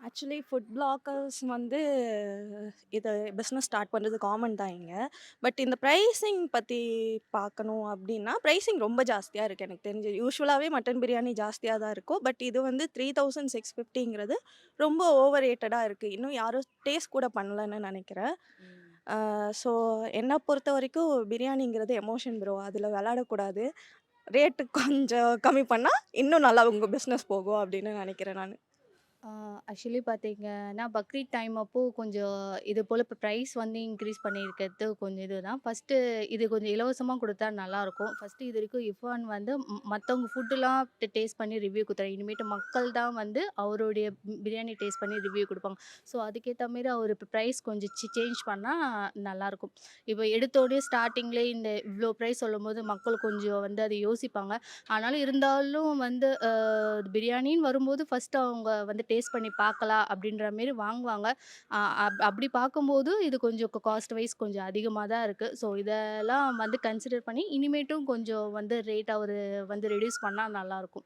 Actually food bloggers வந்து இது business start பண்ணுறது காமன் தான் இங்க. பட் இந்த ப்ரைஸிங் பத்தி பார்க்கணும் அப்டின்னா, ப்ரைஸிங் ரொம்ப ஜாஸ்தியா இருக்கு எனக்கு தெரிஞ்சு. யூசுவலாவே மட்டன் பிரியாணி ஜாஸ்தியா தான் இருக்கும். பட் இது வந்து 3650ங்கிறது ரொம்ப ஓவர் ரேட்டடா இருக்கு. இன்னும் யாரும் டேஸ்ட் கூட பண்ணலன்னு நெனைக்கிறேன். ம். ஸோ என்ன பொறுத்தவரைக்கும் பிரியாணிங்கிறது எமோஷன் ப்ரோ. அதில விளையாடக்கூடாது. ரேட்டு கொஞ்சம் கம்மி பண்ணா, இன்னும் நல்லா உங்க பிசினஸ் போகும் அப்டின்னு நெனைக்கிறேன் நானு. ஆ ஆக்சுவலி பார்த்தீங்கன்னா, பக்ரீத் டைம் அப்போ கொஞ்சம் இது போல இப்ப பிரைஸ் வந்து இன்க்ரீஸ் பண்ணியிருக்கிறது கொஞ்சம் இதுதான். ஃபர்ஸ்ட்டு இது கொஞ்சம் இலவசமா குடுத்தா நல்லாயிருக்கும். ஃபர்ஸ்ட்டு இதுவரைக்கும் இர்ஃபான் வந்து மத்தவங்க ஃபுட்டுலாம் டேஸ்ட் பண்ணி ரிவ்யூ குடுத்தாரு. இனிமேட்டு மக்கள் தான் வந்து அவருடைய பிரியாணி டேஸ்ட் பண்ணி ரிவ்யூ குடுப்பாங்க. ஸோ அதுக்கேத்த மாரி அவரு இப்ப பிரைஸ் கொஞ்சம் சேஞ்ச் பண்ணா நல்லாயிருக்கும். இப்போ எடுத்தோனே ஸ்டார்ட்டிங்லேயே இந்த இவ்ளோ பிரைஸ் சொல்லும்போது மக்கள் கொஞ்சம் வந்து அத யோசிப்பாங்க. ஆனாலும் இருந்தாலும் வந்து பிரியாணின்னு வரும்போது ஃபர்ஸ்ட்டு அவங்க வந்து டேஸ்ட் பண்ணி பார்க்கலாம் அப்படின்ற மாரி வாங்குவாங்க. அப்படி பார்க்கும்போது இது கொஞ்சம் காஸ்ட் வைஸ் கொஞ்சம் அதிகமா தான் இருக்கு. ஸோ இதெல்லாம் வந்து கன்சிடர் பண்ணி இனிமேட்டும் கொஞ்சம் வந்து ரேட் அவரு வந்து ரெடியூஸ் பண்ணா நல்லாயிருக்கும்.